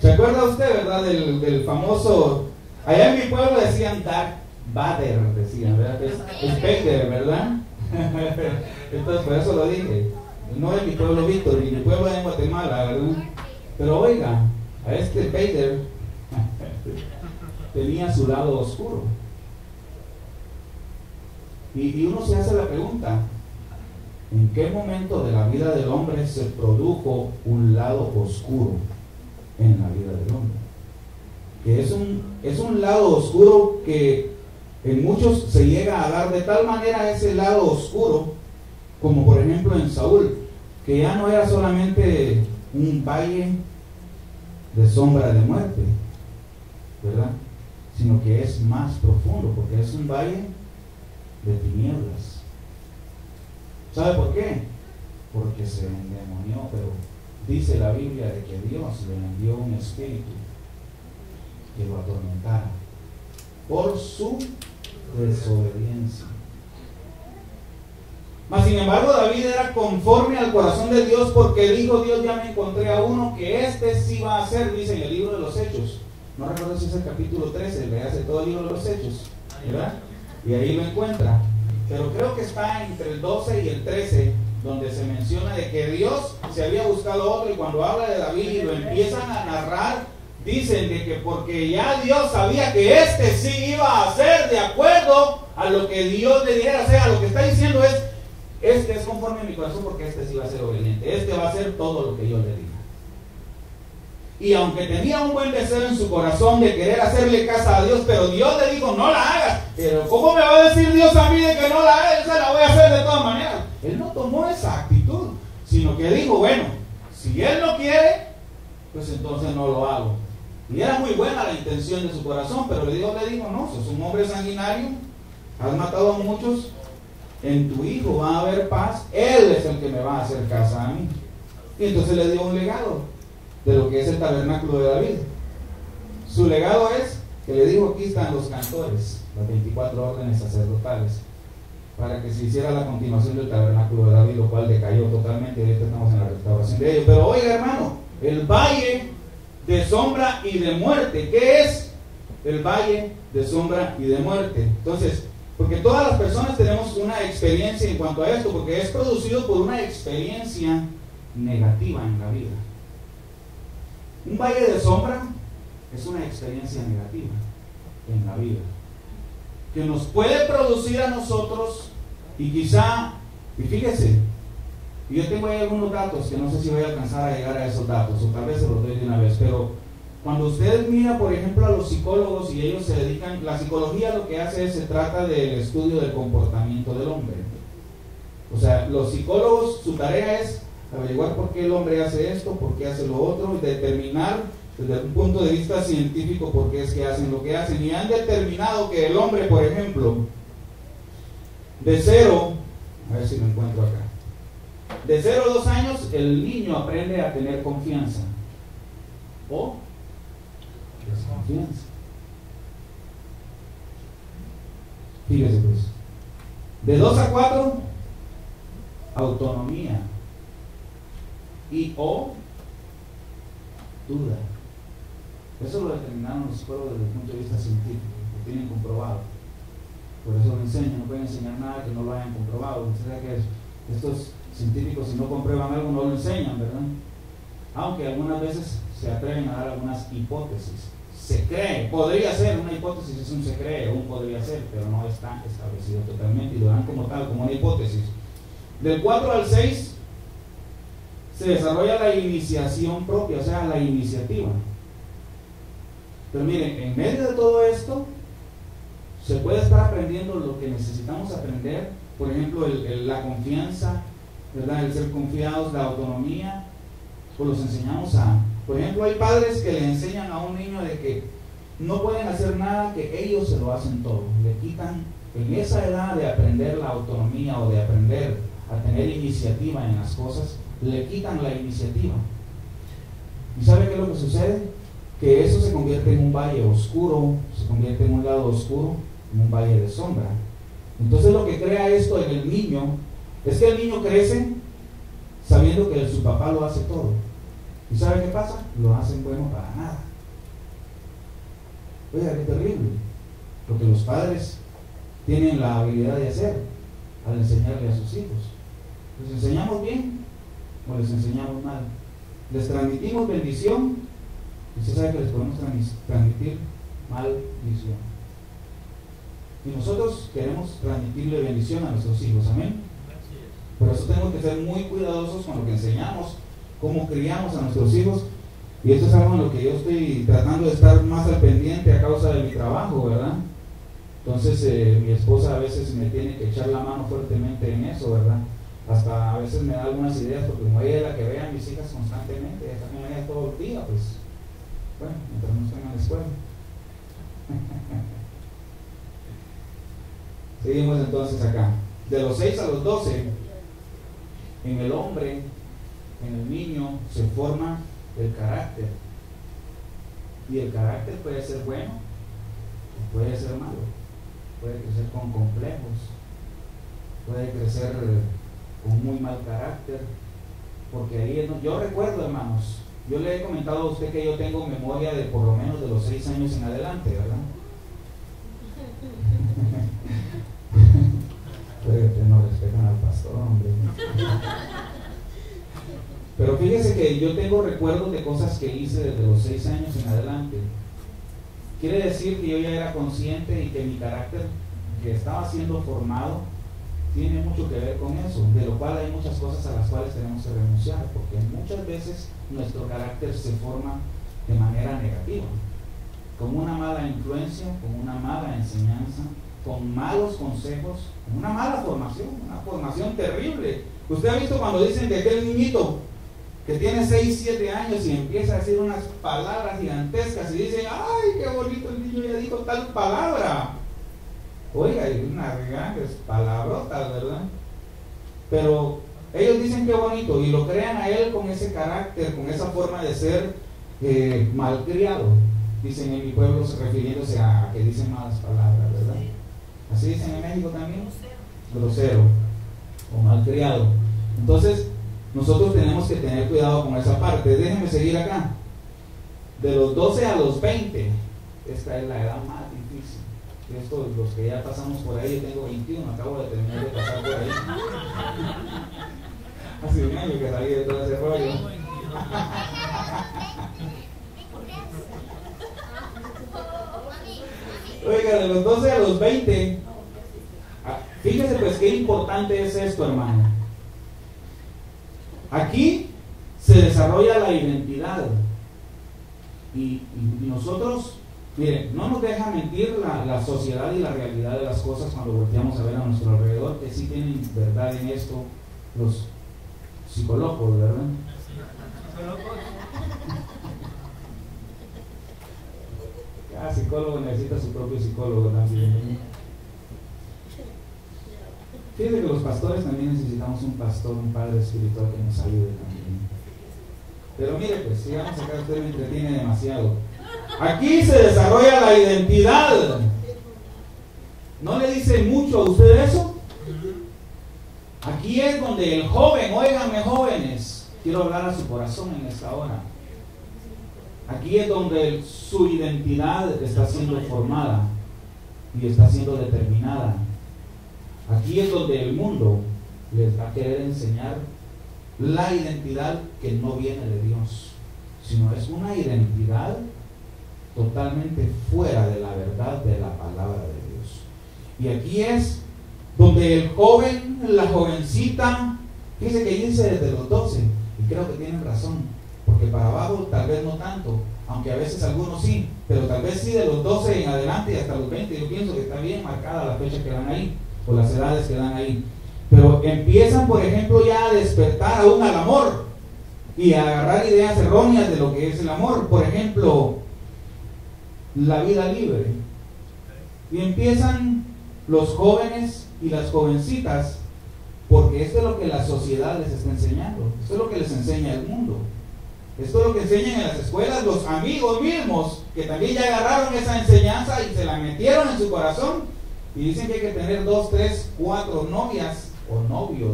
¿Se acuerda usted, verdad, del famoso, allá en mi pueblo decían Darth Vader, decían, ¿verdad? Es Vader, ¿verdad? Entonces por eso lo dije. No es mi pueblo Víctor, ni mi pueblo en Guatemala, ¿verdad? Pero oiga, a este Vader tenía su lado oscuro. Y uno se hace la pregunta, ¿en qué momento de la vida del hombre se produjo un lado oscuro en la vida del hombre? Que es un lado oscuro que en muchos se llega a dar de tal manera ese lado oscuro, como por ejemplo en Saúl, que ya no era solamente un valle de sombra de muerte, ¿verdad? Sino que es más profundo, porque es un valle de tinieblas. ¿Sabe por qué? Porque se endemonió, pero dice la Biblia de que Dios le envió un espíritu que lo atormentara por su desobediencia. Mas sin embargo David era conforme al corazón de Dios, porque dijo Dios, ya me encontré a uno que este sí va a ser, dice en el libro de los Hechos. No recuerdo si es el capítulo 13, le hace todo el libro de los Hechos, ¿verdad? Y ahí lo encuentra. Pero creo que está entre el 12 y el 13, donde se menciona de que Dios se había buscado otro, y cuando habla de David y lo empiezan a narrar, dicen de que porque ya Dios sabía que este sí iba a hacer de acuerdo a lo que Dios le dijera hacer. A lo que está diciendo es, este es conforme a mi corazón, porque este sí va a ser obediente, este va a hacer todo lo que yo le diga. Y aunque tenía un buen deseo en su corazón de querer hacerle caso a Dios, pero Dios le dijo, no la hagas. Pero ¿cómo me va a decir Dios a mí de que no la haga? Yo se la voy a hacer de todas maneras. Él no tomó esa actitud, sino que dijo, bueno, si él no quiere, pues entonces no lo hago. Y era muy buena la intención de su corazón, pero Dios le dijo, no, sos un hombre sanguinario, has matado a muchos, en tu hijo va a haber paz, él es el que me va a hacer caso a mí. Y entonces le dio un legado de lo que es el tabernáculo de David. Su legado es que le dijo, aquí están los cantores, las 24 órdenes sacerdotales, para que se hiciera la continuación del tabernáculo de David, lo cual decayó totalmente. Ahorita estamos en la restauración de ello. Pero oiga, hermano, el valle de sombra y de muerte, ¿qué es el valle de sombra y de muerte? Entonces, porque todas las personas tenemos una experiencia en cuanto a esto, porque es producido por una experiencia negativa en la vida. Un valle de sombra es una experiencia negativa en la vida, que nos puede producir a nosotros, y quizá, y fíjese, yo tengo ahí algunos datos que no sé si voy a alcanzar a llegar a esos datos, o tal vez se los doy de una vez, pero cuando usted mira, por ejemplo, a los psicólogos, y ellos se dedican, la psicología lo que hace es, se trata del estudio del comportamiento del hombre. O sea, los psicólogos, su tarea es averiguar por qué el hombre hace esto, por qué hace lo otro, y determinar desde un punto de vista científico por qué es que hacen lo que hacen. Y han determinado que el hombre, por ejemplo, de 0, a ver si lo encuentro acá, de 0 a 2 años, el niño aprende a tener confianza o desconfianza. Fíjese pues, de 2 a 4, autonomía y o duda. Eso lo determinaron los psicólogos desde el punto de vista científico, lo tienen comprobado. Por eso lo enseñan, no pueden enseñar nada que no lo hayan comprobado. O sea que estos científicos, si no comprueban algo, no lo enseñan, ¿verdad? Aunque algunas veces se atreven a dar algunas hipótesis. Se cree, podría ser una hipótesis, es un se cree, un podría ser, pero no está establecido totalmente, y lo dan como tal, como una hipótesis. Del 4 al 6 se desarrolla la iniciación propia, o sea, la iniciativa. Pero miren, en medio de todo esto se puede estar aprendiendo lo que necesitamos aprender. Por ejemplo, la confianza, ¿verdad? El ser confiados, la autonomía, pues los enseñamos a... Por ejemplo, hay padres que le enseñan a un niño de que no pueden hacer nada, que ellos se lo hacen todo. Le quitan, en esa edad de aprender la autonomía o de aprender a tener iniciativa en las cosas, le quitan la iniciativa. ¿Y sabe qué es lo que sucede? Que eso se convierte en un valle oscuro, se convierte en un lado oscuro, en un valle de sombra. Entonces lo que crea esto en el niño es que el niño crece sabiendo que su papá lo hace todo. ¿Y sabe qué pasa? Lo hacen bueno para nada. Oiga, qué terrible. Lo que los padres tienen la habilidad de hacer al enseñarle a sus hijos. ¿Les enseñamos bien o les enseñamos mal? Les transmitimos bendición y usted sabe que les podemos transmitir maldición. Y nosotros queremos transmitirle bendición a nuestros hijos, amén. Por eso tenemos que ser muy cuidadosos con lo que enseñamos, cómo criamos a nuestros hijos. Y esto es algo en lo que yo estoy tratando de estar más al pendiente a causa de mi trabajo, ¿verdad? Entonces mi esposa a veces me tiene que echar la mano fuertemente en eso, ¿verdad? Hasta a veces me da algunas ideas, porque como ella es la que ve a mis hijas constantemente, está con ella todo el día, pues, bueno, mientras no estén en la escuela. Seguimos entonces acá. De los 6 a los 12, en el hombre, en el niño, se forma el carácter. Y el carácter puede ser bueno o puede ser malo. Puede crecer con complejos, puede crecer con muy mal carácter, porque ahí yo recuerdo, hermanos, yo le he comentado a usted que yo tengo memoria de por lo menos de los 6 años en adelante, ¿verdad? Pero ustedes no respetan al pastor, hombre. Pero fíjese que yo tengo recuerdos de cosas que hice desde los 6 años en adelante. Quiere decir que yo ya era consciente y que mi carácter, que estaba siendo formado, tiene mucho que ver con eso, de lo cual hay muchas cosas a las cuales tenemos que renunciar, porque muchas veces nuestro carácter se forma de manera negativa, con una mala influencia, con una mala enseñanza, con malos consejos, con una mala formación, una formación terrible. Usted ha visto cuando dicen de aquel niñito que tiene 6, 7 años y empieza a decir unas palabras gigantescas y dice, ¡ay, qué bonito el niño ya dijo tal palabra! Oiga, hay unas grandes palabrotas, ¿verdad? Pero ellos dicen qué bonito y lo crean a él con ese carácter, con esa forma de ser malcriado. Dicen en mi pueblo, refiriéndose a que dicen malas palabras, ¿verdad? Así dicen en México también. Grosero o malcriado. Entonces, nosotros tenemos que tener cuidado con esa parte. Déjenme seguir acá. De los 12 a los 20, esta es la edad más difícil. Esto, los que ya pasamos por ahí, yo tengo 21, acabo de terminar de pasar por ahí. Hace un año que salí de todo ese rollo. Oiga, de los 12 a los 20, fíjese pues qué importante es esto, hermano. Aquí se desarrolla la identidad y nosotros, miren, no nos deja mentir la sociedad y la realidad de las cosas cuando volteamos a ver a nuestro alrededor, que sí tienen verdad en esto los psicólogos, ¿verdad? Cada psicólogo necesita su propio psicólogo también. Fíjense que los pastores también necesitamos un pastor, un padre espiritual que nos ayude también. Pero mire, pues, sigamos acá, usted me entretiene demasiado. Aquí se desarrolla la identidad. ¿No le dice mucho a usted eso? Aquí es donde el joven, óiganme jóvenes, quiero hablar a su corazón en esta hora. Aquí es donde su identidad está siendo formada y está siendo determinada. Aquí es donde el mundo les va a querer enseñar la identidad que no viene de Dios, sino es una identidad totalmente fuera de la verdad de la palabra de Dios. Y aquí es donde el joven, la jovencita, fíjese que dice desde los 12, y creo que tienen razón, porque para abajo tal vez no tanto, aunque a veces algunos sí, pero tal vez sí de los 12 en adelante y hasta los 20, yo pienso que está bien marcada la fecha que dan ahí, o las edades que dan ahí. Pero empiezan, por ejemplo, ya a despertar aún al amor y a agarrar ideas erróneas de lo que es el amor. Por ejemplo, la vida libre. Y empiezan los jóvenes y las jovencitas, porque esto es lo que la sociedad les está enseñando, esto es lo que les enseña el mundo, esto es lo que enseñan en las escuelas los amigos mismos, que también ya agarraron esa enseñanza y se la metieron en su corazón y dicen que hay que tener 2, 3, 4 novias o novios.